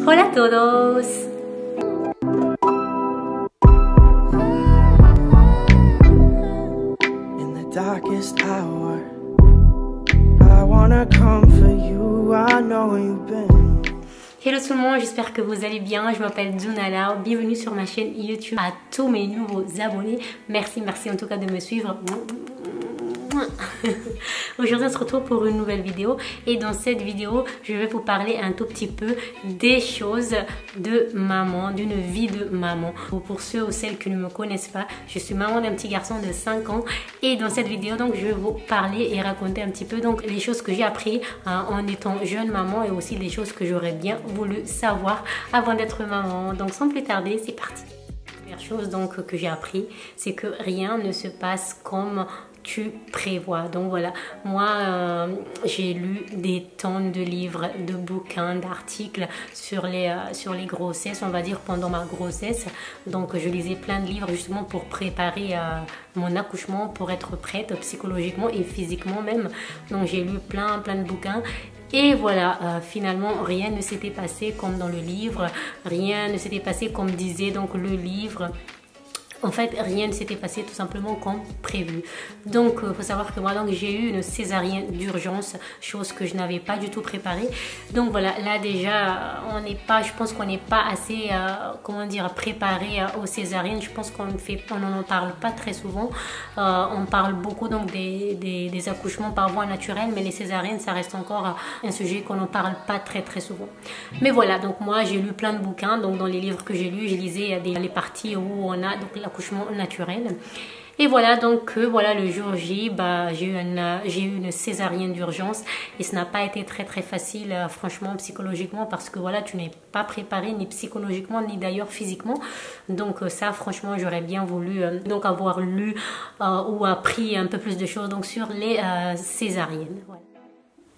Hola a todos. In the darkest hour, I wanna come for you. I know you've been. Hello tout le monde, j'espère que vous allez bien. Je m'appelle Zunala, bienvenue sur ma chaîne YouTube. À tous mes nouveaux abonnés, merci en tout cas de me suivre. Aujourd'hui on se retrouve pour une nouvelle vidéo et dans cette vidéo je vais vous parler un tout petit peu des choses de maman, d'une vie de maman. Pour ceux ou celles qui ne me connaissent pas, je suis maman d'un petit garçon de 5 ans et dans cette vidéo donc je vais vous parler et raconter un petit peu donc les choses que j'ai appris en étant jeune maman et aussi les choses que j'aurais bien voulu savoir avant d'être maman. Donc sans plus tarder, c'est parti. La première chose donc que j'ai appris, c'est que rien ne se passe comme tu prévois. Donc voilà, moi j'ai lu des tonnes de livres, de bouquins, d'articles sur les grossesses, on va dire pendant ma grossesse. Donc je lisais plein de livres justement pour préparer mon accouchement, pour être prête psychologiquement et physiquement même. Donc j'ai lu plein de bouquins. Et voilà, finalement, rien ne s'était passé comme dans le livre, rien ne s'était passé comme disait donc le livre. En fait, rien ne s'était passé tout simplement comme prévu. Donc, il faut savoir que moi, j'ai eu une césarienne d'urgence, chose que je n'avais pas du tout préparée. Donc voilà, là déjà, je pense qu'on n'est pas assez, comment dire, préparé aux césariennes. Je pense qu'on n'en parle pas très souvent. On parle beaucoup donc des accouchements par voie naturelle, mais les césariennes, ça reste encore un sujet qu'on n'en parle pas très souvent. Mais voilà, donc moi, j'ai lu plein de bouquins. Donc dans les livres que j'ai lus, je lisais les parties où on a donc l'accouchement naturel. Et voilà, donc voilà, le jour J, j'ai eu une césarienne d'urgence et ça n'a pas été très facile, franchement, psychologiquement, parce que voilà, tu n'es pas préparé ni psychologiquement ni d'ailleurs physiquement. Donc ça, franchement, j'aurais bien voulu donc avoir lu ou appris un peu plus de choses donc sur les césariennes. Voilà.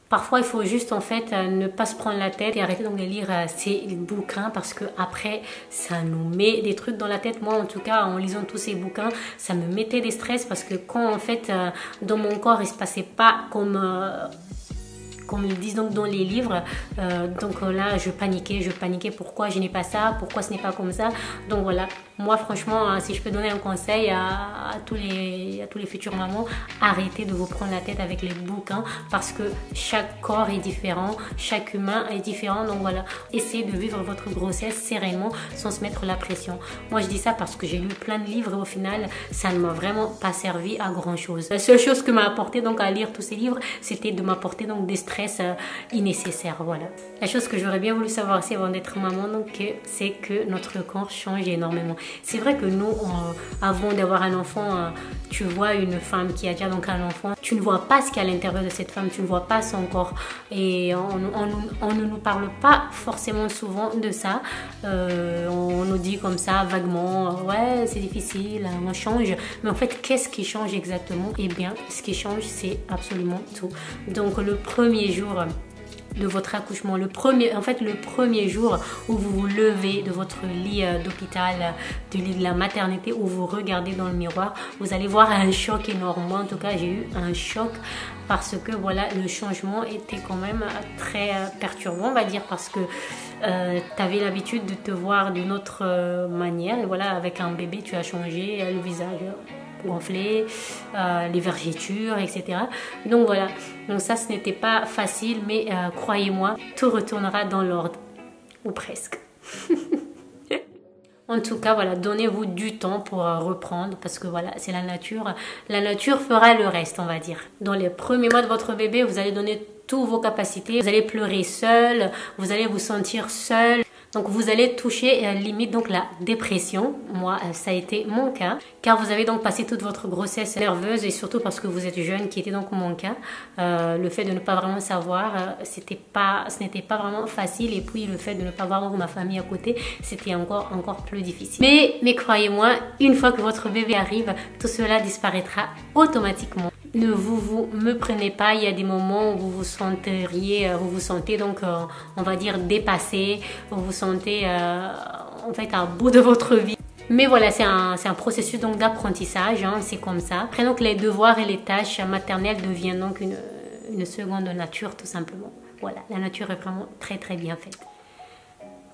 Parfois, il faut juste en fait ne pas se prendre la tête et arrêter donc de lire ces bouquins parce que après, ça nous met des trucs dans la tête. Moi, en tout cas, en lisant tous ces bouquins, ça me mettait des stress parce que quand en fait, dans mon corps, il se passait pas comme ils disent donc dans les livres, donc là je paniquais, pourquoi je n'ai pas ça, pourquoi ce n'est pas comme ça. Donc voilà, moi franchement, si je peux donner un conseil à tous les futurs mamans, arrêtez de vous prendre la tête avec les bouquins parce que chaque corps est différent, chaque humain est différent. Donc voilà, essayez de vivre votre grossesse sereinement sans se mettre la pression. Moi je dis ça parce que j'ai lu plein de livres et au final ça ne m'a vraiment pas servi à grand chose. La seule chose que m'a apporté donc à lire tous ces livres, c'était de m'apporter donc des stress innécessaire. Voilà, la chose que j'aurais bien voulu savoir aussi avant d'être maman, donc c'est que notre corps change énormément. C'est vrai que nous avant d'avoir un enfant, tu vois une femme qui a déjà donc un enfant, tu ne vois pas ce qu'il y a à l'intérieur de cette femme, tu ne vois pas son corps et on ne nous parle pas forcément souvent de ça. On nous dit comme ça vaguement, ouais c'est difficile, on change, mais en fait qu'est-ce qui change exactement? Eh bien ce qui change c'est absolument tout. Donc le premier jour de votre accouchement, le premier jour où vous vous levez de votre lit d'hôpital, du lit de la maternité, où vous regardez dans le miroir, vous allez voir un choc énorme. Moi en tout cas j'ai eu un choc parce que voilà, le changement était quand même très perturbant, on va dire, parce que tu avais l'habitude de te voir d'une autre manière et voilà, avec un bébé tu as changé, le visage gonflé, les vergetures, etc. Donc voilà, donc ça ce n'était pas facile, mais croyez-moi, tout retournera dans l'ordre, ou presque. En tout cas, voilà, donnez-vous du temps pour reprendre parce que voilà, c'est la nature. La nature fera le reste, on va dire. Dans les premiers mois de votre bébé, vous allez donner toutes vos capacités. Vous allez pleurer seul, vous allez vous sentir seul. Donc vous allez toucher limite donc la dépression. Moi ça a été mon cas car vous avez donc passé toute votre grossesse nerveuse et surtout parce que vous êtes jeune, qui était donc mon cas. Le fait de ne pas vraiment savoir, ce n'était pas vraiment facile et puis le fait de ne pas voir ma famille à côté, c'était encore plus difficile. Mais croyez-moi, une fois que votre bébé arrive, tout cela disparaîtra automatiquement. Ne vous méprenez pas, il y a des moments où vous vous sentez donc on va dire dépassé, vous vous sentez en fait à bout de votre vie. Mais voilà, c'est un processus donc d'apprentissage, hein, c'est comme ça. Après donc les devoirs et les tâches maternelles deviennent donc une seconde nature tout simplement. Voilà, la nature est vraiment très bien faite.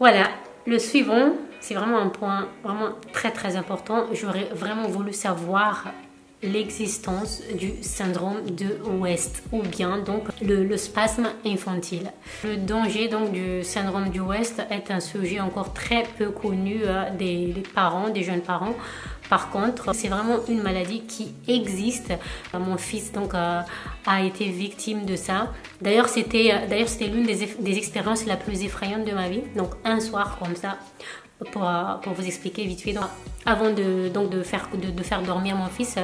Voilà, le suivant, c'est vraiment un point vraiment très important. J'aurais vraiment voulu savoir l'existence du syndrome de West ou bien donc le spasme infantile. Le danger donc du syndrome du West est un sujet encore très peu connu des parents, des jeunes parents. Par contre, c'est vraiment une maladie qui existe. Mon fils donc a été victime de ça. D'ailleurs, c'était l'une des expériences la plus effrayantes de ma vie. Donc un soir comme ça, pour vous expliquer vite fait. Donc, avant de faire dormir mon fils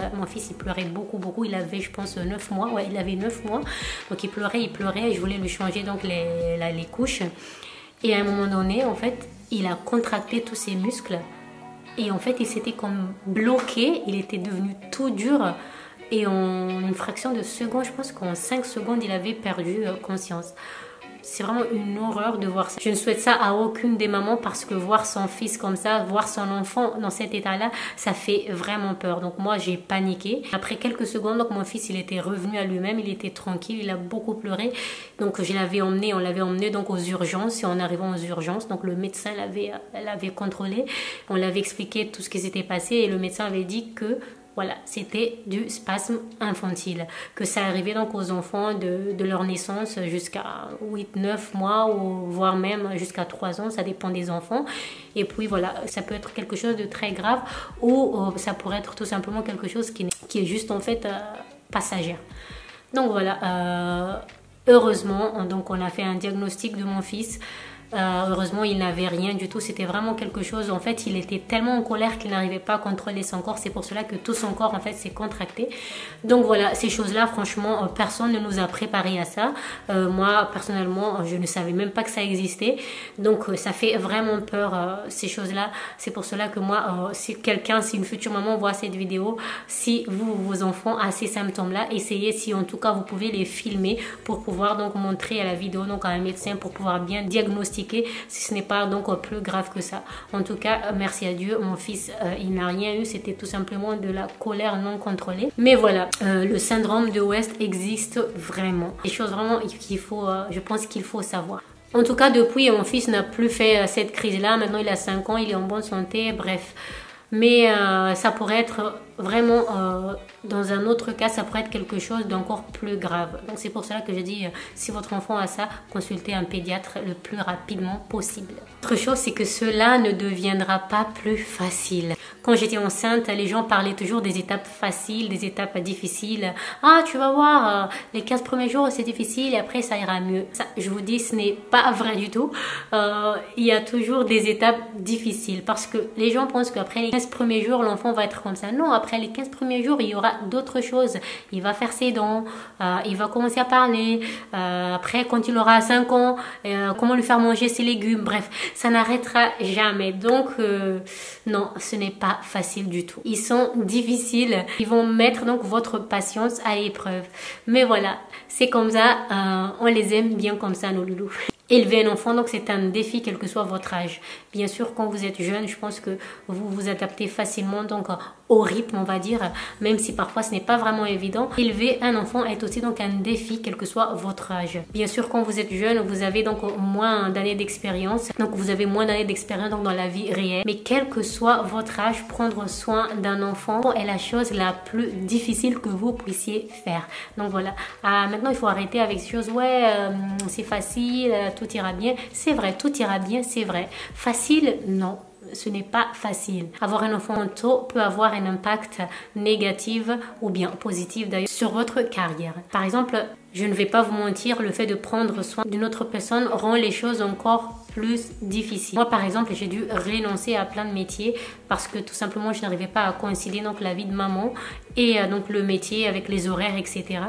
il pleurait beaucoup. Il avait, je pense, 9 mois. Ouais, il avait 9 mois. Donc il pleurait. Je voulais lui changer donc les couches. Et à un moment donné, en fait, il a contracté tous ses muscles. Et en fait, il s'était comme bloqué. Il était devenu tout dur. Et en une fraction de seconde, je pense qu'en 5 secondes, il avait perdu conscience. C'est vraiment une horreur de voir ça. Je ne souhaite ça à aucune des mamans parce que voir son fils comme ça, voir son enfant dans cet état-là, ça fait vraiment peur. Donc moi, j'ai paniqué. Après quelques secondes, donc mon fils, il était revenu à lui-même, il était tranquille, il a beaucoup pleuré. Donc on l'avait emmené donc aux urgences et en arrivant aux urgences, donc le médecin l'avait contrôlé. On l'avait expliqué tout ce qui s'était passé et le médecin avait dit que voilà, c'était du spasme infantile, que ça arrivait donc aux enfants de leur naissance jusqu'à 8-9 mois ou voire même jusqu'à 3 ans, ça dépend des enfants. Et puis voilà, ça peut être quelque chose de très grave ou ça pourrait être tout simplement quelque chose qui est juste en fait passagère. Donc voilà, heureusement, donc on a fait un diagnostic de mon fils. Heureusement, il n'avait rien du tout. C'était vraiment quelque chose. En fait, il était tellement en colère qu'il n'arrivait pas à contrôler son corps. C'est pour cela que tout son corps, en fait, s'est contracté. Donc voilà, ces choses-là, franchement, personne ne nous a préparé à ça. Moi, personnellement, je ne savais même pas que ça existait. Donc, ça fait vraiment peur, ces choses-là. C'est pour cela que moi, si une future maman voit cette vidéo, si vos enfants ont ces symptômes-là, essayez, si en tout cas, vous pouvez les filmer pour pouvoir donc montrer à la vidéo, donc à un médecin pour pouvoir bien diagnostiquer si ce n'est pas donc plus grave que ça. En tout cas, merci à Dieu, mon fils, il n'a rien eu, c'était tout simplement de la colère non contrôlée. Mais voilà, le syndrome de West existe vraiment. Des choses vraiment qu'il faut, je pense qu'il faut savoir. En tout cas, depuis, mon fils n'a plus fait cette crise-là. Maintenant, il a 5 ans, il est en bonne santé, bref. Mais ça pourrait être vraiment, dans un autre cas, ça pourrait être quelque chose d'encore plus grave. Donc c'est pour cela que je dis, si votre enfant a ça, consultez un pédiatre le plus rapidement possible. Autre chose, c'est que cela ne deviendra pas plus facile. Quand j'étais enceinte, les gens parlaient toujours des étapes faciles, des étapes difficiles. Ah, tu vas voir, les 15 premiers jours, c'est difficile et après, ça ira mieux. Ça, je vous dis, ce n'est pas vrai du tout. Il y a toujours des étapes difficiles parce que les gens pensent qu'après les 15 premiers jours, l'enfant va être comme ça. Non, après les 15 premiers jours, il y aura d'autres choses. Il va faire ses dents, il va commencer à parler. Après, quand il aura 5 ans, comment lui faire manger ses légumes. Bref, ça n'arrêtera jamais. Donc, non, ce n'est pas facile du tout. Ils sont difficiles. Ils vont mettre donc votre patience à l'épreuve. Mais voilà, c'est comme ça. On les aime bien comme ça, nos loulous. Élever un enfant, donc c'est un défi quel que soit votre âge. Bien sûr, quand vous êtes jeune, je pense que vous vous adaptez facilement donc au rythme, on va dire, même si parfois ce n'est pas vraiment évident. Élever un enfant est aussi donc un défi quel que soit votre âge. Bien sûr, quand vous êtes jeune, vous avez donc moins d'années d'expérience, donc vous avez moins d'années d'expérience dans la vie réelle. Mais quel que soit votre âge, prendre soin d'un enfant est la chose la plus difficile que vous puissiez faire. Donc voilà. Maintenant, il faut arrêter avec ces choses. Ouais, c'est facile. Tout ira bien. C'est vrai, tout ira bien, c'est vrai. Facile, non. Ce n'est pas facile. Avoir un enfant tôt peut avoir un impact négatif ou bien positif d'ailleurs sur votre carrière. Par exemple, je ne vais pas vous mentir, le fait de prendre soin d'une autre personne rend les choses encore plus difficiles. Moi, par exemple, j'ai dû renoncer à plein de métiers parce que tout simplement, je n'arrivais pas à concilier donc la vie de maman et donc le métier avec les horaires, etc.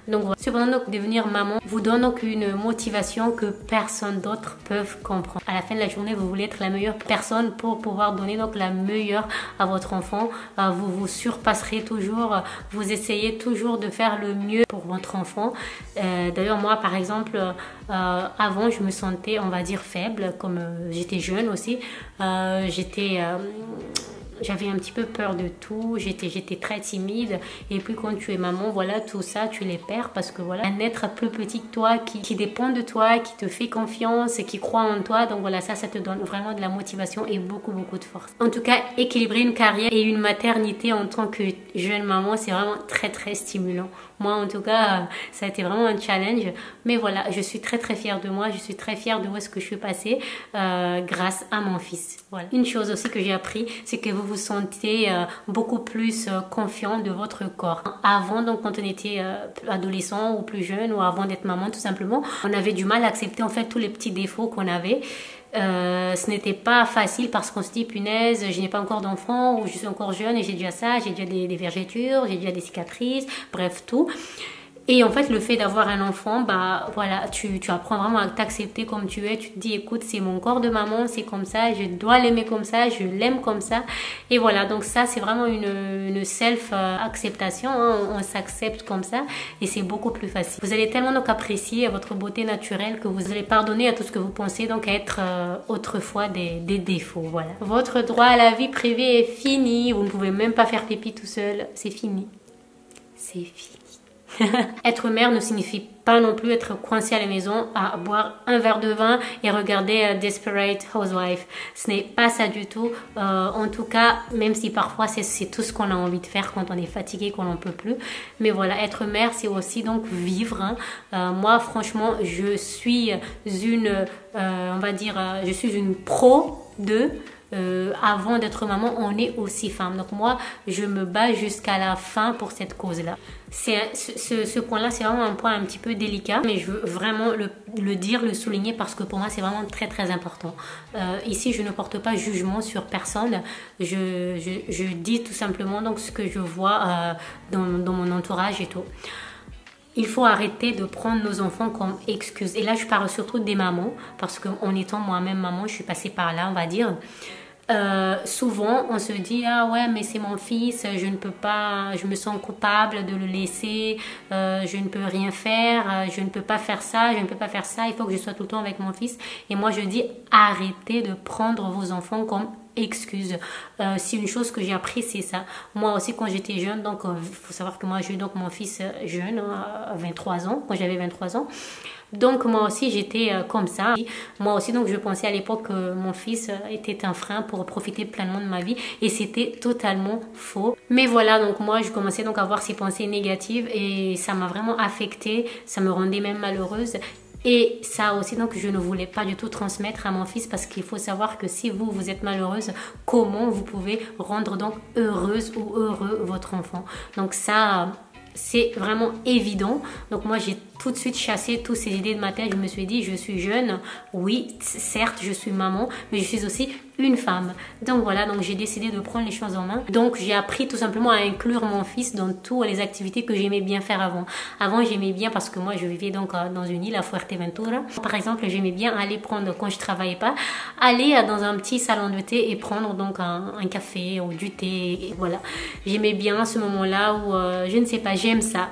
Donc, voilà. Cependant, donc, devenir maman vous donne donc une motivation que personne d'autre peut comprendre. À la fin de la journée, vous voulez être la meilleure personne pour pouvoir donner donc la meilleure à votre enfant. Vous vous surpasserez toujours, vous essayez toujours de faire le mieux pour votre enfant. D'ailleurs, moi, par exemple, avant, je me sentais, on va dire, faible, comme j'étais jeune aussi. j'avais un petit peu peur de tout, j'étais très timide. Et puis quand tu es maman, voilà, tout ça, tu les perds parce que voilà, un être plus petit que toi, qui dépend de toi, qui te fait confiance et qui croit en toi. Donc voilà, ça te donne vraiment de la motivation et beaucoup de force. En tout cas, équilibrer une carrière et une maternité en tant que jeune maman, c'est vraiment très stimulant. Moi, en tout cas, ça a été vraiment un challenge. Mais voilà, je suis très fière de moi. Je suis très fière de où est-ce que je suis passée grâce à mon fils. Voilà. Une chose aussi que j'ai appris, c'est que vous vous sentez beaucoup plus confiant de votre corps. Avant, donc, quand on était adolescent ou plus jeune ou avant d'être maman, tout simplement, on avait du mal à accepter en fait tous les petits défauts qu'on avait. Ce n'était pas facile parce qu'on se dit punaise, je n'ai pas encore d'enfant ou je suis encore jeune et j'ai déjà ça, j'ai déjà des vergetures, j'ai déjà des cicatrices, bref tout. Et en fait, le fait d'avoir un enfant, bah voilà, tu apprends vraiment à t'accepter comme tu es. Tu te dis, écoute, c'est mon corps de maman, c'est comme ça, je dois l'aimer comme ça, je l'aime comme ça. Et voilà, donc ça, c'est vraiment une self-acceptation. Hein. On s'accepte comme ça et c'est beaucoup plus facile. Vous allez tellement donc apprécier votre beauté naturelle que vous allez pardonner à tout ce que vous pensez donc être autrefois des défauts. Voilà. Votre droit à la vie privée est fini. Vous ne pouvez même pas faire pipi tout seul. C'est fini. C'est fini. Être mère ne signifie pas non plus être coincé à la maison à boire un verre de vin et regarder Desperate Housewives. Ce n'est pas ça du tout. En tout cas, même si parfois c'est tout ce qu'on a envie de faire quand on est fatigué, qu'on n'en peut plus. Mais voilà, être mère, c'est aussi donc vivre. Hein. Moi, franchement, je suis on va dire, je suis une pro de... avant d'être maman, on est aussi femme. Donc moi, je me bats jusqu'à la fin pour cette cause-là. Ce point-là, c'est vraiment un point un petit peu délicat, mais je veux vraiment le dire, le souligner parce que pour moi, c'est vraiment très important. Ici, je ne porte pas jugement sur personne. Je dis tout simplement donc ce que je vois dans mon entourage et tout. Il faut arrêter de prendre nos enfants comme excuse. Et là, je parle surtout des mamans, parce qu'en étant moi-même maman, je suis passée par là, on va dire. Souvent, on se dit, ah ouais, mais c'est mon fils, je ne peux pas, je me sens coupable de le laisser, je ne peux rien faire, je ne peux pas faire ça, je ne peux pas faire ça, il faut que je sois tout le temps avec mon fils. Et moi, je dis, arrêtez de prendre vos enfants comme excuse. C'est une chose que j'ai appris, c'est ça. Moi aussi, quand j'étais jeune, donc il faut savoir que moi j'ai eu donc mon fils jeune, à 23 ans, quand j'avais 23 ans. Donc moi aussi j'étais comme ça. Moi aussi donc je pensais à l'époque que mon fils était un frein pour profiter pleinement de ma vie et c'était totalement faux. Mais voilà, donc moi je commençais donc à avoir ces pensées négatives et ça m'a vraiment affectée, ça me rendait même malheureuse. Et ça aussi, donc, je ne voulais pas du tout transmettre à mon fils parce qu'il faut savoir que si vous êtes malheureuse, comment vous pouvez rendre donc heureuse ou heureux votre enfant. Donc ça, c'est vraiment évident. Donc moi, j'ai tout de suite chassé toutes ces idées de ma tête. Je me suis dit, je suis jeune, oui, certes, je suis maman, mais je suis aussi une femme. Donc voilà, donc j'ai décidé de prendre les choses en main. Donc j'ai appris tout simplement à inclure mon fils dans toutes les activités que j'aimais bien faire avant. Avant, j'aimais bien, parce que moi, je vivais donc dans une île à Fuerteventura. Par exemple, j'aimais bien aller prendre, quand je travaillais pas, aller dans un petit salon de thé et prendre donc un café ou du thé. Et voilà, j'aimais bien ce moment-là où, je ne sais pas, j'aime ça.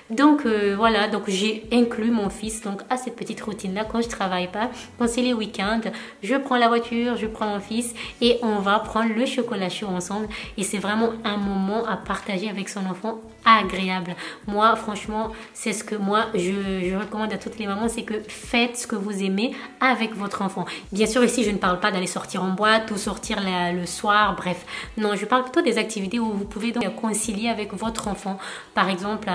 Donc voilà, donc j'ai inclus mon fils donc à cette petite routine-là quand je travaille pas. Quand c'est les week-ends, je prends la voiture, je prends mon fils et on va prendre le chocolat chaud ensemble. Et c'est vraiment un moment à partager avec son enfant agréable. Moi, franchement, c'est ce que moi, je recommande à toutes les mamans, c'est que faites ce que vous aimez avec votre enfant. Bien sûr, ici, je ne parle pas d'aller sortir en boîte ou sortir le soir, bref. Non, je parle plutôt des activités où vous pouvez donc concilier avec votre enfant. Par exemple,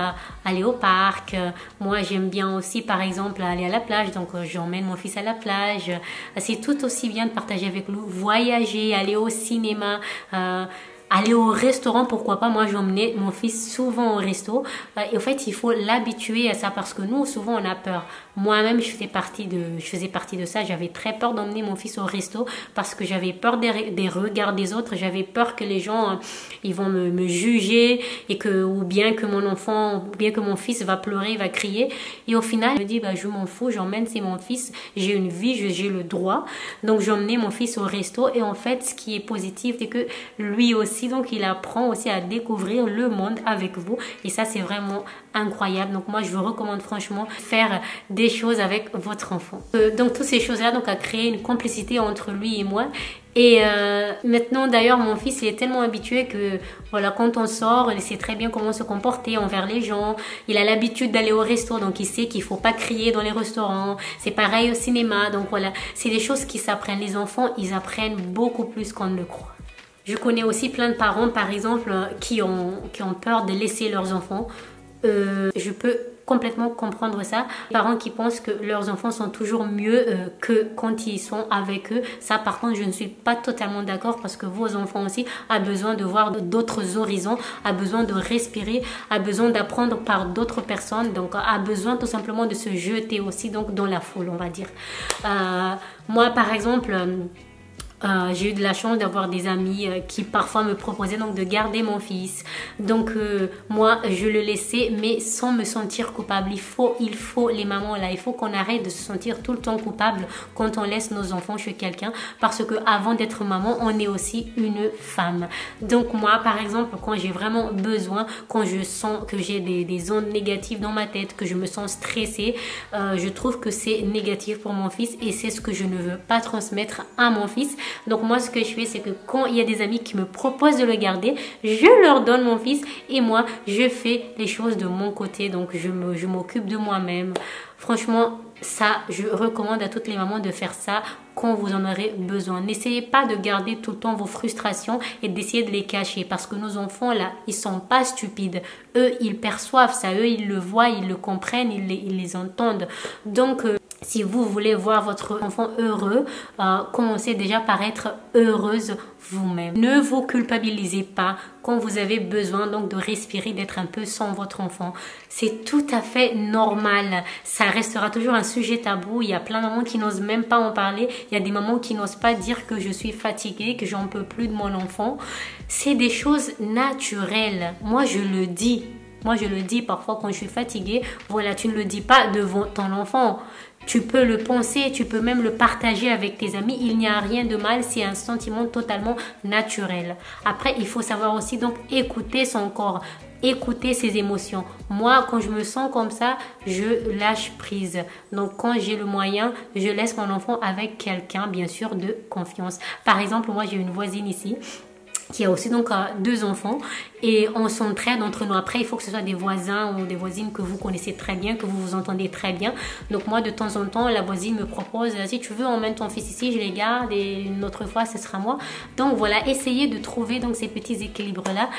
aller au parc. Moi, j'aime bien aussi, par exemple, aller à la plage. Donc, j'emmène mon fils à la plage. C'est tout aussi bien de partager avec lui. Voyager, aller au cinéma, aller au restaurant, pourquoi pas. Moi, j'emmenais mon fils souvent au resto. Et en fait, il faut l'habituer à ça parce que nous, souvent, on a peur. Moi-même, je faisais partie de ça. J'avais très peur d'emmener mon fils au resto parce que j'avais peur des regards des autres. J'avais peur que les gens, ils vont me juger et ou bien que mon enfant, ou bien que mon fils va pleurer, va crier. Et au final, je me dis, je m'en fous, j'emmène, c'est mon fils. J'ai une vie, j'ai le droit. Donc, j'emmenais mon fils au resto. Et en fait, ce qui est positif, c'est que lui aussi, aussi, donc il apprend aussi à découvrir le monde avec vous. Et ça, c'est vraiment incroyable. Donc moi, je vous recommande franchement faire des choses avec votre enfant. Donc toutes ces choses-là, donc à créer une complicité entre lui et moi. Et maintenant d'ailleurs mon fils il est tellement habitué que voilà, quand on sort il sait très bien comment se comporter envers les gens. Il a l'habitude d'aller au resto, donc il sait qu'il faut pas crier dans les restaurants. C'est pareil au cinéma, donc voilà, c'est des choses qui s'apprennent. Les enfants ils apprennent beaucoup plus qu'on ne le croit. Je connais aussi plein de parents par exemple qui ont peur de laisser leurs enfants. Je peux complètement comprendre ça. Les parents qui pensent que leurs enfants sont toujours mieux que quand ils sont avec eux. Ça par contre je ne suis pas totalement d'accord, parce que vos enfants aussi ont besoin de voir d'autres horizons, ont besoin de respirer, ont besoin d'apprendre par d'autres personnes, donc ont besoin tout simplement de se jeter aussi donc dans la foule, on va dire. Moi par exemple j'ai eu de la chance d'avoir des amis qui parfois me proposaient donc de garder mon fils. Donc moi je le laissais, mais sans me sentir coupable. Il faut les mamans là, il faut qu'on arrête de se sentir tout le temps coupable quand on laisse nos enfants chez quelqu'un, parce que avant d'être maman on est aussi une femme. Donc moi par exemple quand j'ai vraiment besoin, quand je sens que j'ai des ondes négatives dans ma tête, que je me sens stressée, je trouve que c'est négatif pour mon fils et c'est ce que je ne veux pas transmettre à mon fils. Donc moi ce que je fais, c'est que quand il y a des amis qui me proposent de le garder, je leur donne mon fils et moi je fais les choses de mon côté. Donc je m'occupe de moi-même. Franchement ça, je recommande à toutes les mamans de faire ça quand vous en aurez besoin. N'essayez pas de garder tout le temps vos frustrations et d'essayer de les cacher, parce que nos enfants là, ils sont pas stupides. Eux, ils perçoivent ça, eux, ils le voient, ils le comprennent, ils les entendent. Donc si vous voulez voir votre enfant heureux, commencez déjà par être heureuse vous-même. Ne vous culpabilisez pas quand vous avez besoin donc de respirer, d'être un peu sans votre enfant. C'est tout à fait normal. Ça restera toujours un sujet tabou. Il y a plein de mamans qui n'osent même pas en parler. Il y a des mamans qui n'osent pas dire que je suis fatiguée, que j'en peux plus de mon enfant. C'est des choses naturelles. Moi, je le dis. Moi, je le dis parfois quand je suis fatiguée. Voilà, tu ne le dis pas devant ton enfant. Tu peux le penser, tu peux même le partager avec tes amis. Il n'y a rien de mal, c'est un sentiment totalement naturel. Après, il faut savoir aussi donc écouter son corps, écouter ses émotions. Moi, quand je me sens comme ça, je lâche prise. Donc, quand j'ai le moyen, je laisse mon enfant avec quelqu'un, bien sûr, de confiance. Par exemple, moi, j'ai une voisine ici qui a aussi donc 2 enfants et on s'entraide entre nous. Après, il faut que ce soit des voisins ou des voisines que vous connaissez très bien, que vous vous entendez très bien. Donc moi, de temps en temps, la voisine me propose, si tu veux, emmène ton fils ici, je les garde et une autre fois, ce sera moi. Donc voilà, essayez de trouver donc ces petits équilibres-là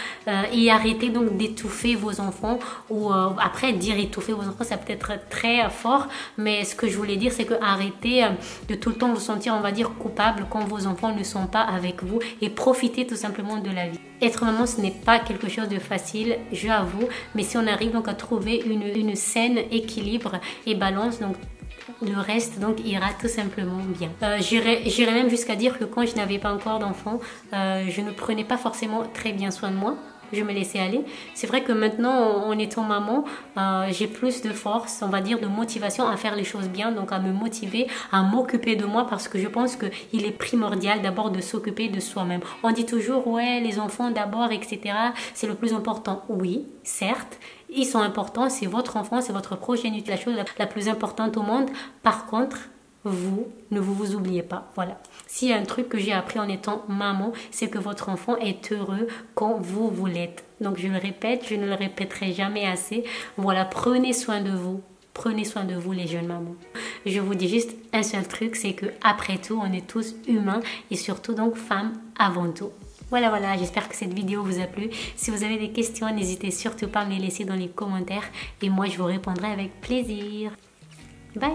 et arrêtez donc d'étouffer vos enfants, ou après dire étouffer vos enfants, ça peut être très fort, mais ce que je voulais dire, c'est que arrêtez de tout le temps vous sentir, on va dire, coupable quand vos enfants ne sont pas avec vous, et profitez tout simplement de la vie. Être maman, ce n'est pas quelque chose de facile, j'avoue, mais si on arrive donc à trouver une saine équilibre et balance, donc le reste donc ira tout simplement bien. J'irais même jusqu'à dire que quand je n'avais pas encore d'enfant, je ne prenais pas forcément très bien soin de moi. Je me laissais aller. C'est vrai que maintenant, en étant maman, j'ai plus de force, on va dire, de motivation à faire les choses bien, donc à me motiver, à m'occuper de moi, parce que je pense qu'il est primordial d'abord de s'occuper de soi-même. On dit toujours, ouais, les enfants d'abord, etc. C'est le plus important. Oui, certes, ils sont importants, c'est votre enfant, c'est votre progéniture, la chose la plus importante au monde. Par contre, vous, ne vous oubliez pas. Voilà. S'il y a un truc que j'ai appris en étant maman, c'est que votre enfant est heureux quand vous l'êtes. Donc je le répète, je ne le répéterai jamais assez. Voilà, prenez soin de vous. Prenez soin de vous, les jeunes mamans. Je vous dis juste un seul truc, c'est que après tout, on est tous humains et surtout donc femmes avant tout. Voilà, j'espère que cette vidéo vous a plu. Si vous avez des questions, n'hésitez surtout pas à me les laisser dans les commentaires et moi je vous répondrai avec plaisir. Bye!